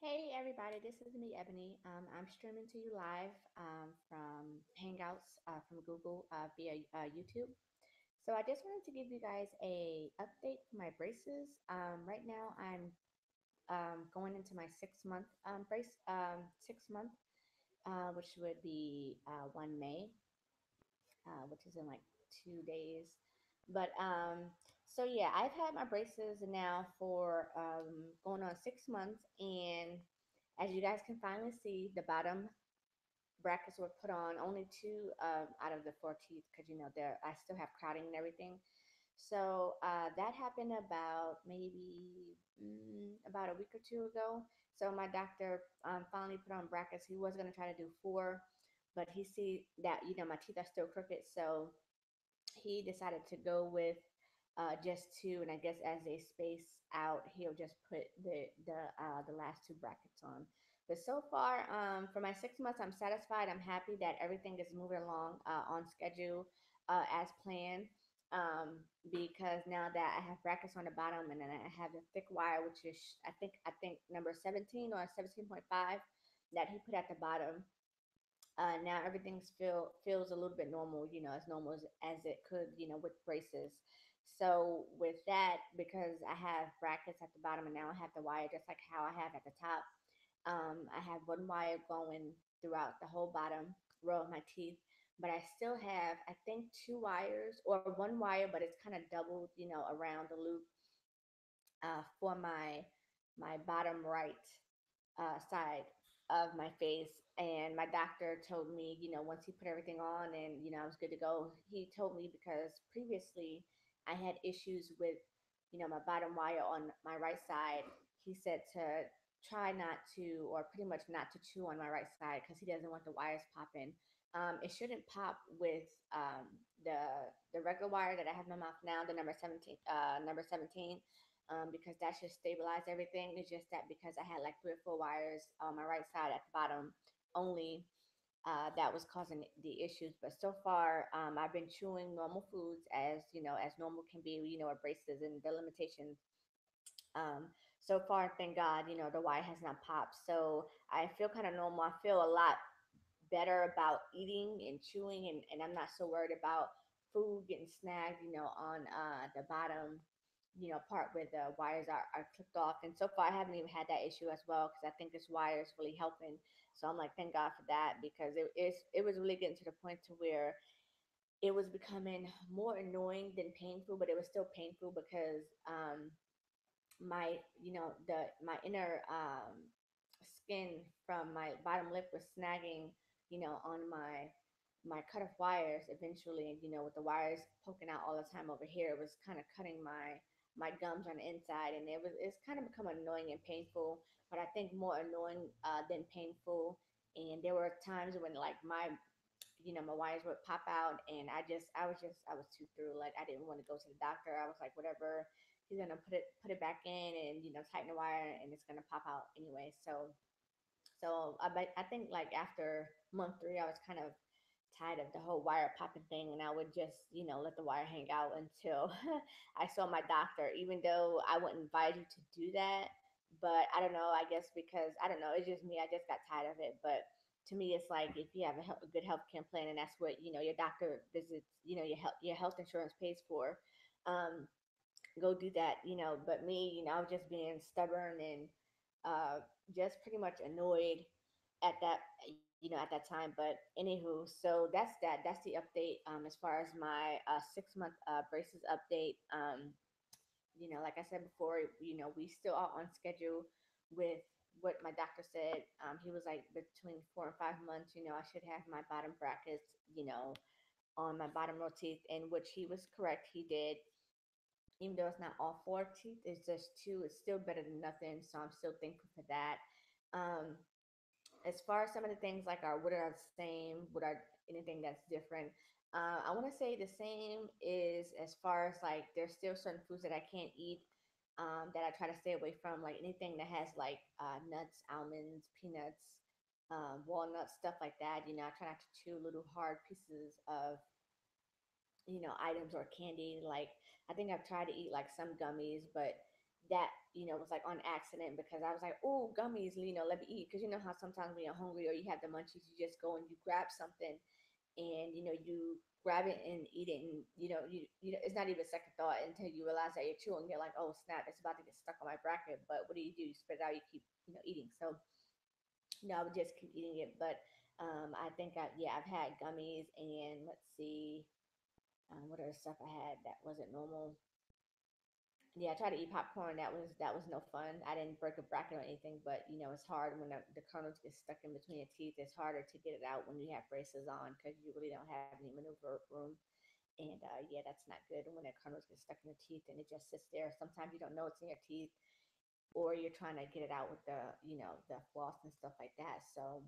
Hey everybody, this is me, Ebony. I'm streaming to you live from Hangouts from Google via YouTube. So I just wanted to give you guys a update for my braces. Right now, I'm going into my 6 month brace, 6 month, which would be 1 May, which is in like 2 days. But so yeah, I've had my braces now for going on 6 months, and as you guys can finally see, the bottom brackets were put on. Only two out of the four teeth, because there I still have crowding and everything. So that happened about maybe about a week or two ago. So my doctor finally put on brackets. He was gonna try to do four, but he see that my teeth are still crooked, so he decided to go with just two, and I guess as they space out, he'll just put the last two brackets on. But so far, for my 6 months, I'm satisfied. I'm happy that everything is moving along on schedule as planned. Because now that I have brackets on the bottom, and then I have the thick wire, which is I think number 17 or 17.5 that he put at the bottom. Now everything's feels a little bit normal, as normal as it could, with braces. So with that, because I have brackets at the bottom and now I have the wire just like how I have at the top, I have one wire going throughout the whole bottom row of my teeth, but I still have, I think, two wires or one wire, but it's kind of doubled, around the loop for my bottom right side of my face. And my doctor told me, once he put everything on and, I was good to go, he told me because previously I had issues with, my bottom wire on my right side. He said to try not to, or pretty much not to chew on my right side because he doesn't want the wires popping. It shouldn't pop with the the regular wire that I have in my mouth now, the number 17, because that should stabilize everything. It's just that because I had like three or four wires on my right side at the bottom only, that was causing the issues. But so far, I've been chewing normal foods as as normal can be. With braces and the limitations. So far, thank God, the wire has not popped. So I feel kind of normal. I feel a lot better about eating and chewing, and I'm not so worried about food getting snagged, on the bottom, part where the wires are clipped off. And so far, I haven't even had that issue as well because I think this wire is really helping. So I'm like, thank God for that because it was really getting to the point to where it was becoming more annoying than painful, but it was still painful because my my inner skin from my bottom lip was snagging, on my cut off wires eventually, and with the wires poking out all the time over here, it was kind of cutting my gums on the inside, and it's kind of become annoying and painful, but I think more annoying than painful. And there were times when like my wires would pop out, and I was too through. Like I didn't want to go to the doctor. I was like, whatever, he's gonna put it back in and tighten the wire, and it's gonna pop out anyway. So I think like after month three, I was kind of tired of the whole wire popping thing, and I would just let the wire hang out until I saw my doctor. Even though I wouldn't advise you to do that, but I don't know. I guess because I don't know, it's just me. I just got tired of it, but. To me, it's like if you have a good health care plan, and that's what your doctor visits, your health insurance pays for. Um, Go do that, But me, I was just being stubborn and just pretty much annoyed at that, at that time. But anywho, so that's the update as far as my 6 month braces update. Like I said before, we still are on schedule with what my doctor said. He was like between 4 and 5 months, I should have my bottom brackets, on my bottom row teeth, and which he was correct. He did, even though it's not all four teeth, it's just two. It's still better than nothing. So I'm still thankful for that. Um, as far as some of the things like what are the same, what are anything that's different. I want to say the same is as far as like there's still certain foods that I can't eat, that I try to stay away from, like anything that has like nuts, almonds, peanuts, walnuts, stuff like that. I try not to chew little hard pieces of items or candy. Like I think I've tried to eat like some gummies, but that was like on accident because I was like, oh, gummies, let me eat. Because you know how sometimes when you're hungry or you have the munchies, you just go and you grab something, and you grab it and eat it, and it's not even a second thought until you realize that you're chewing. You're like, oh snap, it's about to get stuck on my bracket. But what do? You spit it out. You keep eating. So I would just keep eating it. But I think I've had gummies, and let's see, what other stuff I had that wasn't normal. Yeah, I tried to eat popcorn. That was no fun. I didn't break a bracket or anything, but it's hard when the kernels get stuck in between your teeth. It's harder to get it out when you have braces on because you really don't have any maneuver room. And yeah, that's not good when the kernels get stuck in your teeth and it just sits there. Sometimes you don't know it's in your teeth, or you're trying to get it out with the floss and stuff like that. So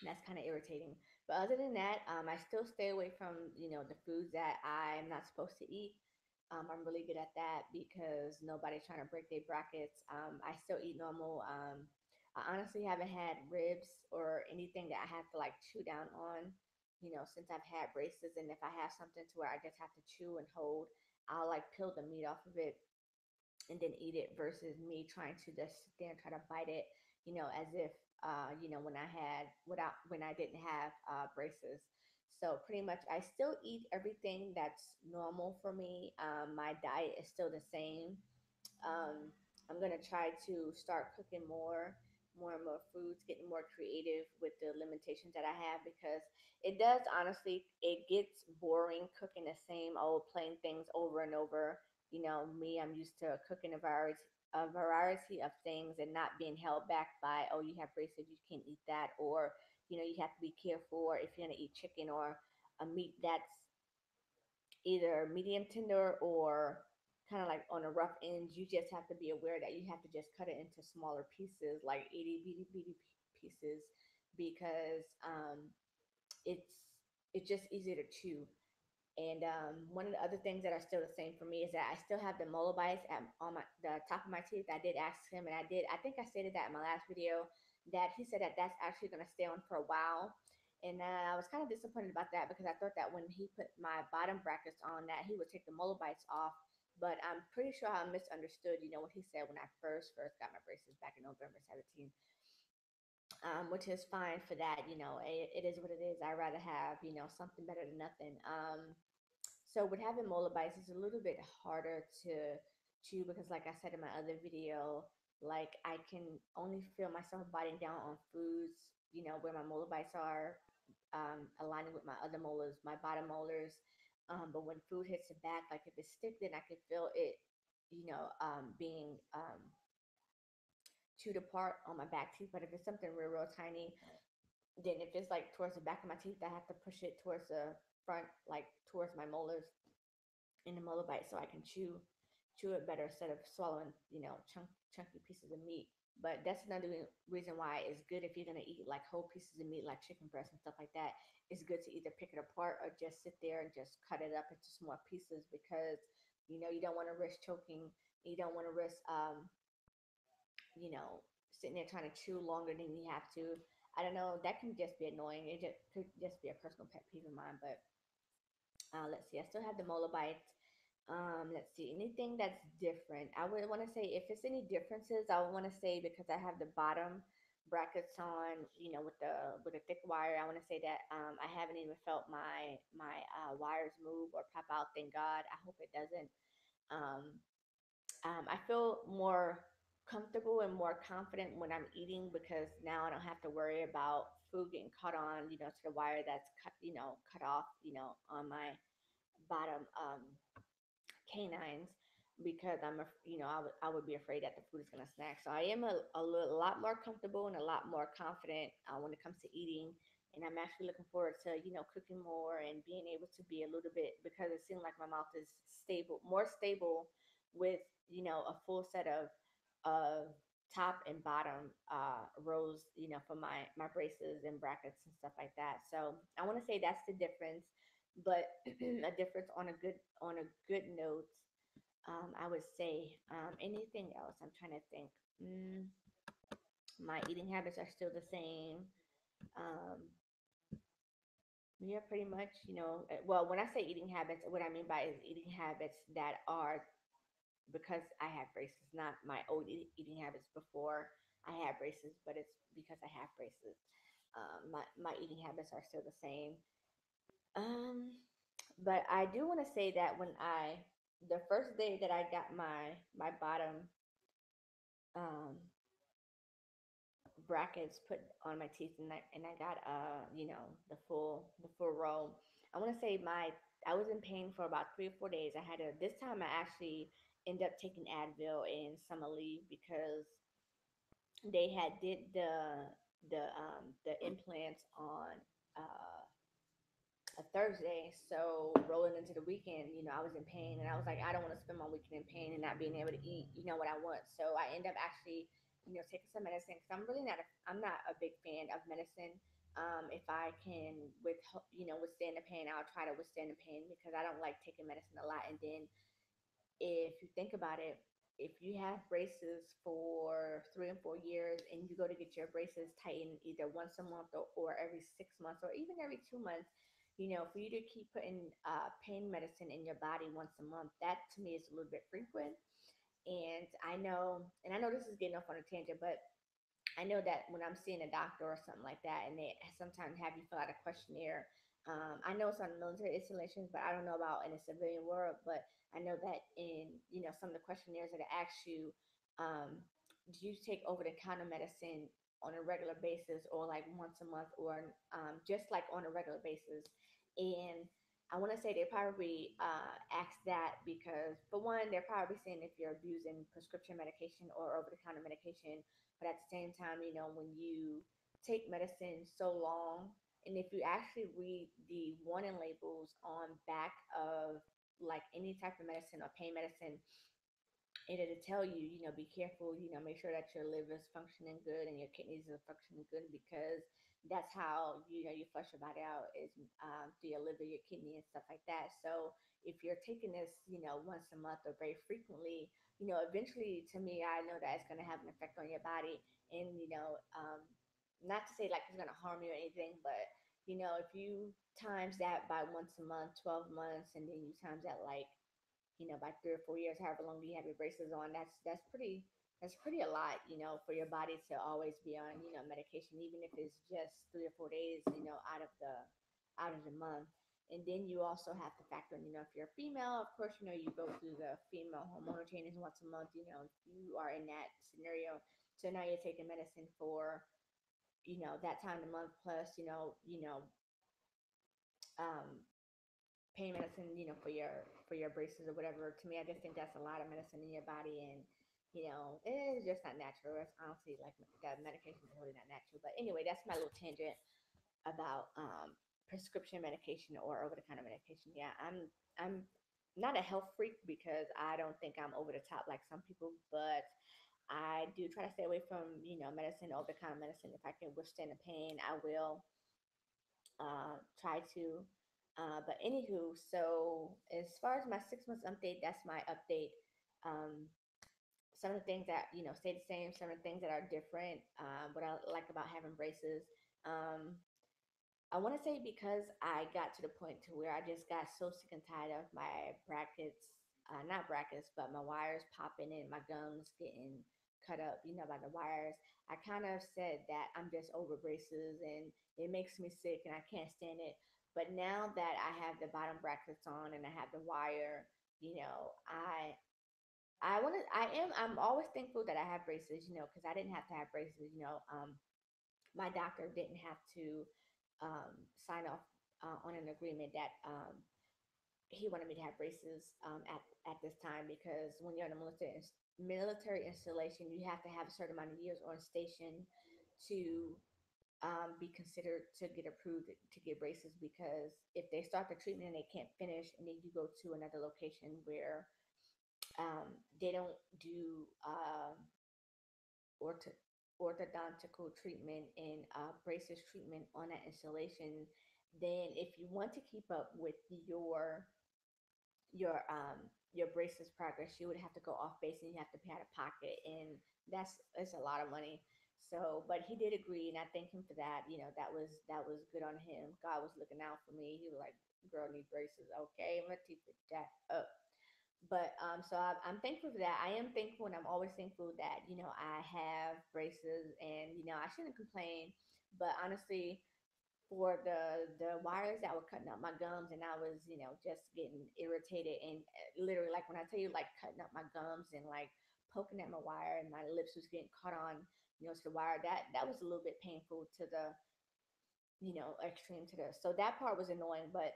that's kind of irritating. But other than that, I still stay away from the foods that I'm not supposed to eat. I'm really good at that because nobody's trying to break their brackets. I still eat normal. I honestly haven't had ribs or anything that I have to like chew down on, since I've had braces. And if I have something to where I just have to chew and hold, I'll like peel the meat off of it and then eat it versus me trying to just sit there and try to bite it, as if when when I didn't have braces. So pretty much, I still eat everything that's normal for me. My diet is still the same. um, I'm gonna try to start cooking more and more foods, getting more creative with the limitations that I have because it does honestly, it gets boring cooking the same old plain things over and over. Me, I'm used to cooking a variety of things and not being held back by, oh, you have braces, you can't eat that, or you have to be careful, or if you're gonna eat chicken or a meat that's either medium tender or kind of like on a rough end, you just have to be aware that you have to just cut it into smaller pieces, like itty bitty bitty pieces, because it's it's just easier to chew. And one of the other things that are still the same for me is that I still have the molar on the top of my teeth. I did ask him, and I did. I think I stated that in my last video that he said that that's actually going to stay on for a while. And I was kind of disappointed about that because I thought that when he put my bottom brackets on, that he would take the molar off. But I'm pretty sure I misunderstood. What he said when I first got my braces back in November 17th, which is fine for that. It is what it is. I rather have something better than nothing. So with having molar it's a little bit harder to chew because, like I said in my other video, like I can only feel myself biting down on foods, where my molar are, aligning with my other molars, my bottom molars. But when food hits the back, like if it's stiff, then I can feel it, being chewed apart on my back teeth. But if it's something real tiny, then if it's like towards the back of my teeth, I have to push it towards the front, like towards my molars in the molar so I can chew it better instead of swallowing, chunky pieces of meat. But that's another reason why it's good if you're gonna eat like whole pieces of meat, like chicken breast and stuff like that. It's good to either pick it apart or just sit there and just cut it up into small pieces because you don't want to risk choking. You don't want to risk you know sitting there trying to chew longer than you have to. I don't know. That can just be annoying. It just could just be a personal pet peeve of mine. But let's see. I still have the molar let's see, anything that's different. I would want to say if it's any differences, I would want to say because I have the bottom brackets on, with a thick wire. I want to say that I haven't even felt my wires move or pop out. Thank God. I hope it doesn't. Um, I feel more comfortable and more confident when I'm eating because now I don't have to worry about food getting caught on, to the wire that's cut off, on my bottom canines because I would be afraid that the food is gonna snack. So I am a lot more comfortable and a lot more confident when it comes to eating. And I'm actually looking forward to cooking more and being able to be a little bit because it seems like my mouth is more stable with a full set of top and bottom rows for my braces and brackets and stuff like that. So I want to say that's the difference, but a difference on a good note. I would say anything else. I'm trying to think. Mm, my eating habits are still the same. Um, yeah, pretty much. Well, when I say eating habits, what I mean by is eating habits that are because I have braces, not my old eating habits before I had braces, but it's because I have braces. My eating habits are still the same. Um, but I do want to say that the first day that I got my bottom um brackets put on my teeth, and I got the full row. I want to say I was in pain for about 3 or 4 days. I had to this time I actually ended up taking Advil and some Aleve because they had did the implants on uh a Thursday. So rolling into the weekend, I was in pain, and I was like, I don't want to spend my weekend in pain and not being able to eat, what I want. So I end up actually, taking some medicine because I'm not a big fan of medicine. If I can withstand the pain, I'll try to withstand the pain because I don't like taking medicine a lot. And then if you think about it, if you have braces for 3 and 4 years and you go to get your braces tightened either once a month or every 6 months or even every 2 months, for you to keep putting pain medicine in your body once a month, that to me is a little bit frequent. And I know this is getting off on a tangent, but I know that when I'm seeing a doctor or something like that, and they sometimes have you fill out a questionnaire. I know it's on military installations, but I don't know about in a civilian world. But I know that in some of the questionnaires that ask you, do you take over the counter medicine on a regular basis, or like once a month, or just like on a regular basis? And I want to say they probably ask that because, for one, they're probably saying if you're abusing prescription medication or over the counter medication, but at the same time, when you take medicine so long, and if you actually read the warning labels on back of like any type of medicine or pain medicine, it'll tell you, be careful, make sure that your liver is functioning good and your kidneys are functioning good because that's how, you flush your body out is through your liver, your kidney, and stuff like that. So if you're taking this, once a month or very frequently, eventually to me, I know that it's going to have an effect on your body. And, not to say like it's going to harm you or anything, but, if you times that by once a month, 12 months, and then you times that like by 3 or 4 years, however long you have your braces on, that's pretty a lot, for your body to always be on, medication, even if it's just 3 or 4 days, out of the month. And then you also have to factor in, if you're a female, of course, you go through the female hormonal changes once a month, if you are in that scenario. So now you're taking medicine for, that time of the month plus, um, pain medicine, for your braces or whatever. To me, I just think that's a lot of medicine in your body, and it's just not natural. It's honestly like that medication is really not natural. But anyway, that's my little tangent about prescription medication or over the counter medication. Yeah, I'm not a health freak because I don't think I'm over the top like some people, but I do try to stay away from medicine, over the counter medicine. If I can withstand the pain, I will try to. But anywho, so as far as my 6 months update, that's my update. Um, some of the things that stay the same, some of the things that are different. What I like about having braces. Um, I want to say because I got to the point to where I just got so sick and tired of my brackets, not brackets, but my wires popping and my gums getting cut up, by the wires. I kind of said that I'm just over braces and it makes me sick and I can't stand it. But now that I have the bottom brackets on and I have the wire, you know, I'm always thankful that I have braces, because I didn't have to have braces, my doctor didn't have to sign off on an agreement that he wanted me to have braces at this time because when you're in a military installation, you have to have a certain amount of years on station to be considered to get approved to get braces because if they start the treatment and they can't finish and then you go to another location where they don't do ortho orthodontical treatment and braces treatment on that installation, then if you want to keep up with your braces progress, you would have to go off base and you have to pay out of pocket, and it's a lot of money. So, but he did agree, and I thank him for that. That was good on him. God was looking out for me. He was like, "Girl, need braces, okay? I'm gonna teach you that up." But so I'm thankful for that. I am thankful, and I'm always thankful that I have braces, and I shouldn't complain. But honestly, for the wires that were cutting up my gums, and I was just getting irritated, and literally, like when I tell you, like cutting up my gums and like poking at my wire, and my lips was getting caught on to the wire. That was a little bit painful to the extreme to the. So that part was annoying, but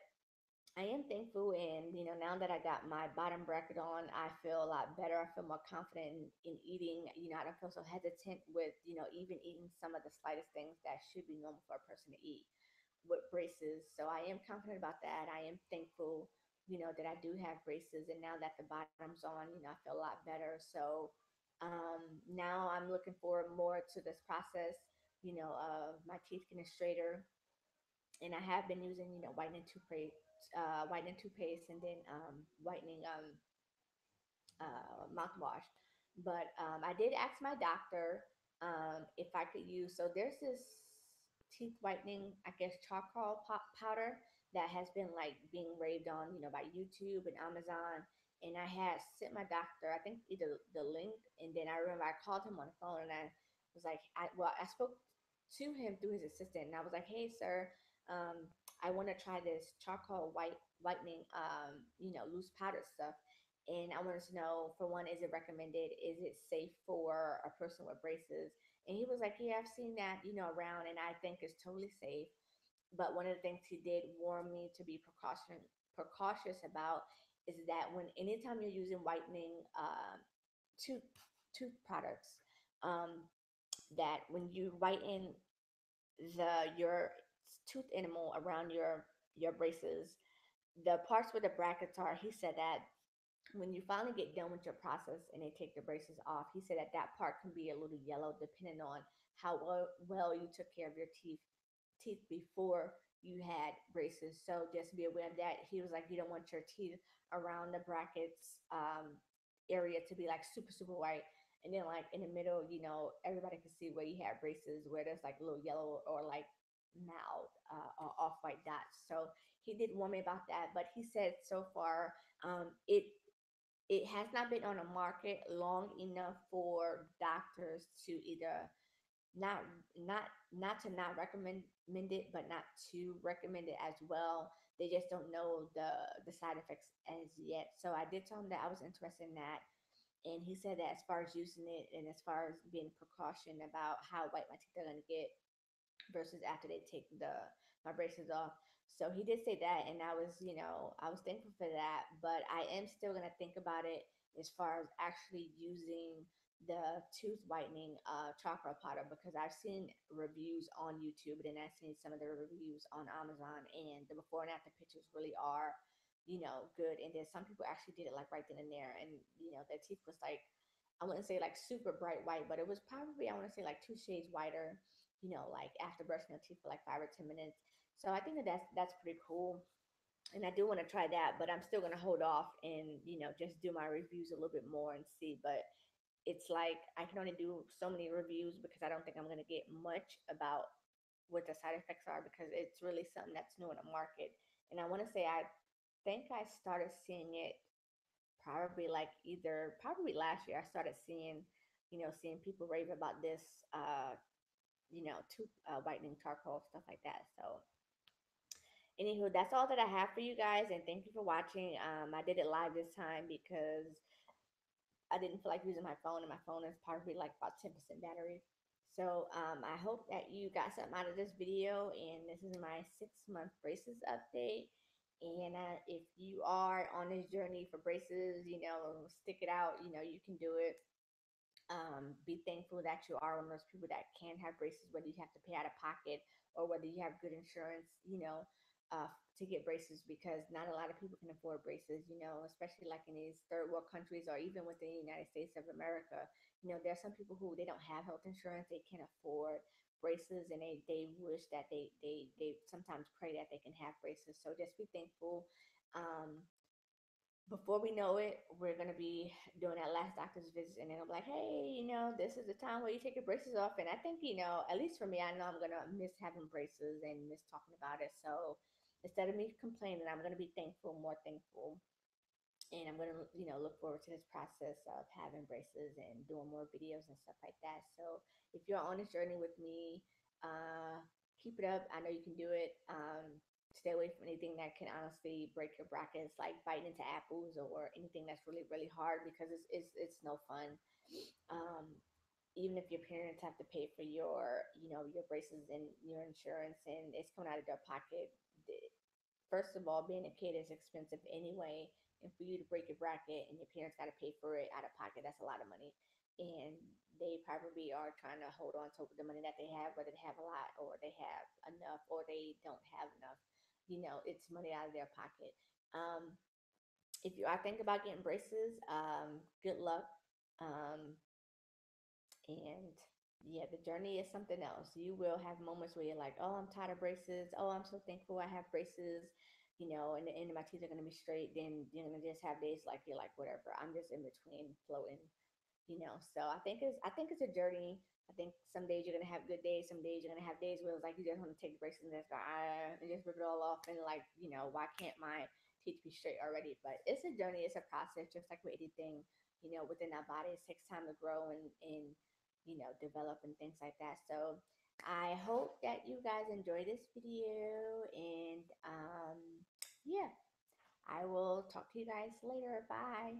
I am thankful, and now that I got my bottom bracket on, I feel a lot better. I feel more confident in eating. I don't feel so hesitant with even eating some of the slightest things that should be normal for a person to eat with braces. So I am confident about that. I am thankful, that I do have braces, and now that the bottom's on, I feel a lot better. So now I'm looking forward more to this process, of my teeth getting straighter, and I have been using whitening toothpaste, and then whitening mouthwash. But I did ask my doctor if I could use. So there's this teeth whitening, I guess, charcoal powder that has been like being raved on, by YouTube and Amazon. And I had sent my doctor, I think either the link, and then I remember I called him on the phone, and I was like, I spoke to him through his assistant, and I was like, hey, sir, I want to try this charcoal whitening, loose powder stuff. And I wanted to know, for one, is it recommended? Is it safe for a person with braces? And he was like, yeah, I've seen that, around, and I think it's totally safe. But one of the things he did warn me to be precautious about is that when anytime you're using whitening tooth tooth products, um, that when you whiten your tooth enamel around your braces, the parts where the brackets are, he said that when you finally get done with your process and they take the braces off, he said that that part can be a little yellow depending on how well you took care of your teeth before you had braces. So just be aware of that. He was like, you don't want your teeth around the brackets area to be like super super white, and then like in the middle, everybody can see where you have braces, where there's like little yellow or like mild or off white dots. So he did warn me about that, but he said so far it has not been on the market long enough for doctors to either not not recommend it, but not to recommend it as well. They just don't know the side effects as yet. So I did tell him that I was interested in that, and he said that as far as using it and as far as being precaution about how white my teeth are going to get versus after they take the my braces off. So he did say that, and I was thankful for that. But I am still gonna think about it as far as actually using the tooth whitening chocolate powder, because I've seen reviews on YouTube, and then I've seen some of the reviews on Amazon, and the before and after pictures really are good. And then some people actually did it like right then and there, and their teeth was like, I wouldn't say like super bright white, but it was probably, I want to say, like 2 shades whiter, like after brushing your teeth for like 5 or 10 minutes. So I think that that's pretty cool. And I do want to try that, but I'm still going to hold off and, just do my reviews a little bit more and see. But it's like I can only do so many reviews because I don't think I'm going to get much about what the side effects are, because it's really something that's new in the market. And I want to say, I think I started seeing it probably like either probably last year. I started seeing people rave about this tooth whitening charcoal, stuff like that. So anywho, that's all that I have for you guys, and thank you for watching. I did it live this time because I didn't feel like using my phone, and my phone is probably like about 10% battery. So I hope that you got something out of this video, and this is my 6 month braces update. And if you are on this journey for braces, stick it out. You can do it. Be thankful that you are one of those people that can have braces, whether you have to pay out of pocket or whether you have good insurance, to get braces, because not a lot of people can afford braces, especially like in these third world countries or even within the United States of America. There are some people who they don't have health insurance, they can't afford braces, and they wish that they sometimes pray that they can have braces. So just be thankful. Before we know it, we're gonna be doing that last doctor's visit, and then I'm like, hey, this is the time where you take your braces off. And I think, at least for me, I know I'm gonna miss having braces and miss talking about it. So instead of me complaining, I'm gonna be thankful, more thankful. and I'm gonna, look forward to this process of having braces and doing more videos and stuff like that. So if you're on this journey with me, uh, keep it up. I know you can do it. Stay away from anything that can honestly break your brackets, like biting into apples or anything that's really really hard, because it's no fun. Um, Even if your parents have to pay for your braces and your insurance, and it's coming out of their pocket, first of all, being a kid is expensive anyway, and for you to break your bracket and your parents got to pay for it out of pocket, that's a lot of money. And they probably are trying to hold on to the money that they have, whether they have a lot or they have enough or they don't have enough. It's money out of their pocket. Um, if you are thinking about getting braces, good luck. Um, and yeah, the journey is something else. You will have moments where you're like, oh, I'm tired of braces. Oh, I'm so thankful I have braces. And the end of my teeth are going to be straight. Then you're going to just have days like you're like, whatever. I'm just in between floating. So I think it's a journey. I think some days you're gonna have good days, some days you're gonna have days where it's like you just want to take the braces and just go and just rip it all off, and like, why can't my teeth be straight already? But it's a journey, it's a process, just like with anything, within our body. It takes time to grow and develop and things like that. So I hope that you guys enjoy this video, and yeah, I will talk to you guys later. Bye.